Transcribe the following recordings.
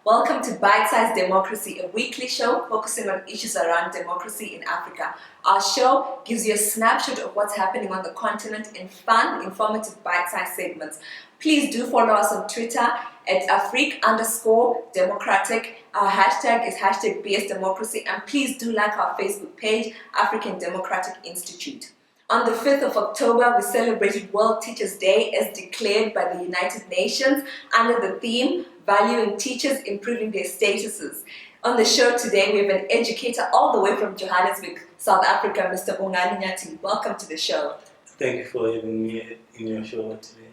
Welcome to Bitesize Democracy, a weekly show focusing on issues around democracy in Africa. Our show gives you a snapshot of what's happening on the continent in fun, informative, bite-sized segments. Please do follow us on Twitter at Afrique_democratic. Our hashtag is #BSDemocracy, and please do like our Facebook page, African Democratic Institute. On the 5th of October, we celebrated World Teachers' Day as declared by the United Nations under the theme, Valuing Teachers, Improving Their Statuses. On the show today, we have an educator all the way from Johannesburg, South Africa, Mr. Bongani Nyati. Welcome to the show. Thank you for having me in your show today.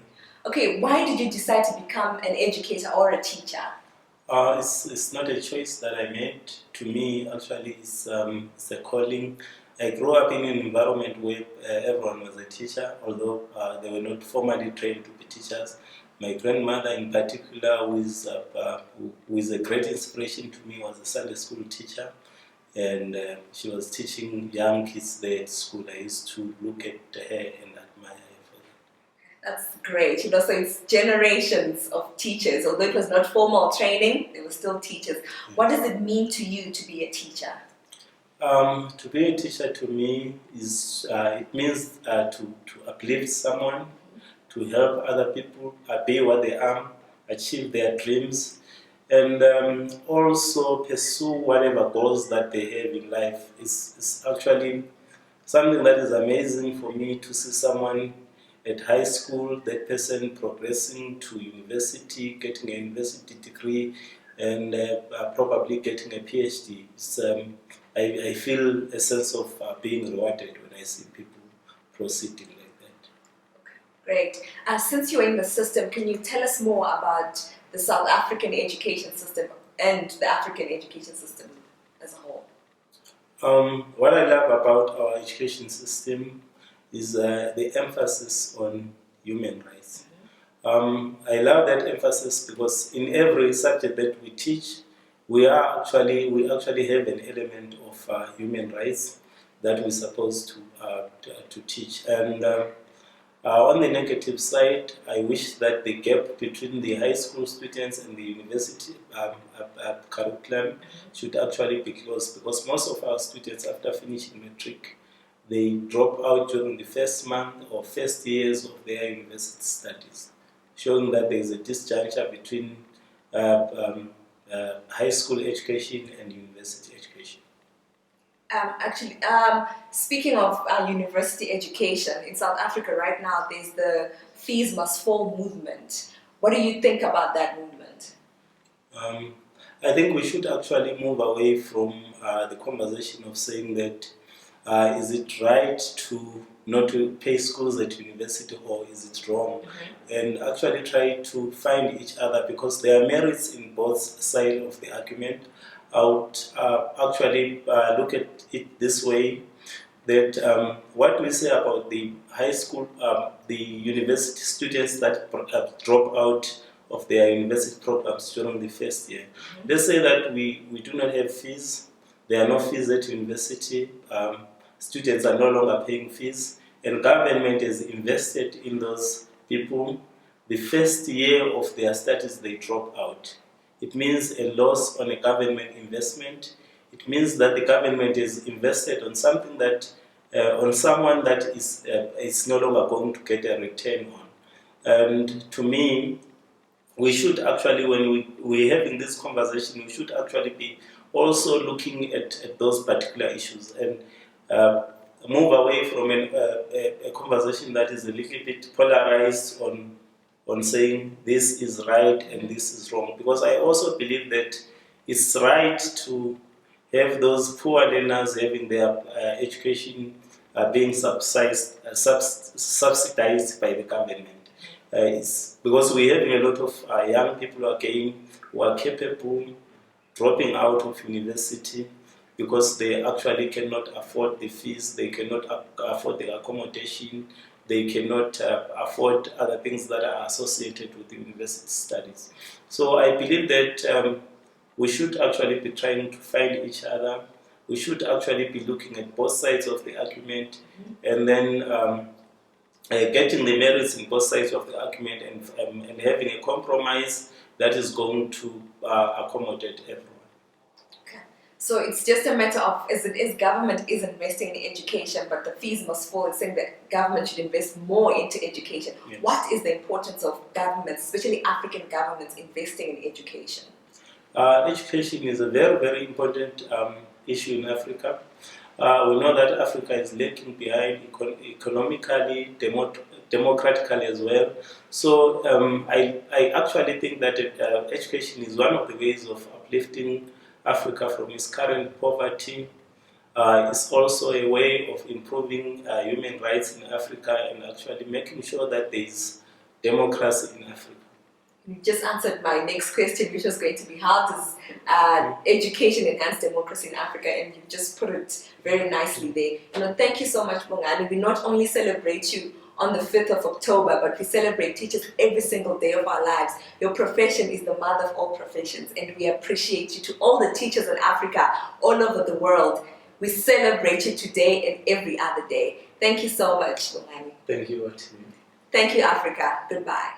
Okay, why did you decide to become an educator or a teacher? It's not a choice that I made. To me, actually, it's a calling. I grew up in an environment where everyone was a teacher, although they were not formally trained to be teachers. My grandmother in particular, who is a great inspiration to me, was a Sunday school teacher, and she was teaching young kids there at school. I used to look at her and admire her for that. That's great. So it's generations of teachers. Although it was not formal training, they were still teachers. What does it mean to you to be a teacher? To be a teacher to me is it means to uplift someone, to help other people be what they are, achieve their dreams, and also pursue whatever goals that they have in life. It's actually something that is amazing for me to see someone at high school, that person progressing to university, getting a university degree, and probably getting a PhD. I feel a sense of being rewarded when I see people proceeding like that. Okay, great. Since you're in the system, can you tell us more about the South African education system and the African education system as a whole? What I love about our education system is the emphasis on human rights. I love that emphasis because in every subject that we teach, we actually have an element of human rights that we're supposed to teach. And on the negative side, I wish that the gap between the high school students and the university curriculum should actually be closed, because most of our students, after finishing matric, they drop out during the first month or first years of their university studies, showing that there is a disjuncture between high school education and university education. Speaking of university education, in South Africa right now, there's the fees must fall movement. What do you think about that movement? I think we should actually move away from the conversation of saying that is it right to not to pay schools at university, or is it wrong? And actually try to find each other, because there are merits in both sides of the argument. I would actually look at it this way, that what we say about the high school, the university students that drop out of their university programs during the first year. Let's say that we do not have fees, there are no fees at university, students are no longer paying fees, and government has invested in those people. The first year of their studies, they drop out. It means a loss on a government investment. It means that the government is invested on something that, on someone that is no longer going to get a return on. And to me, we should actually, when we're having this conversation, we should actually be also looking at those particular issues and move away from a conversation that is a little bit polarized on saying this is right and this is wrong. Because I also believe that it's right to have those poor learners having their education being subsidized by the government. It's because we're having a lot of young people who are capable, dropping out of university because they actually cannot afford the fees, they cannot afford the accommodation, they cannot afford other things that are associated with university studies. So I believe that we should actually be trying to find each other. We should actually be looking at both sides of the argument, and then getting the merits in both sides of the argument, and having a compromise that is going to accommodate everyone. So it's just a matter of, as it is, government is investing in education, but the fees must fall. It's saying that government should invest more into education. Yes. What is the importance of governments, especially African governments, investing in education? Education is a very, very important issue in Africa. We know that Africa is lagging behind economically, democratically as well. So I actually think that education is one of the ways of uplifting Africa from its current poverty. It's also a way of improving human rights in Africa and actually making sure that there is democracy in Africa. You just answered my next question, which was going to be how does education enhance democracy in Africa, and you just put it very nicely there. Thank you so much, Bongani. We not only celebrate you on the 5th of October, but we celebrate teachers every single day of our lives. Your profession is the mother of all professions, and we appreciate you. To all the teachers in Africa, all over the world, we celebrate you today and every other day. Thank you so much, Bongani. Thank you, Watini. Thank you, Africa. Goodbye.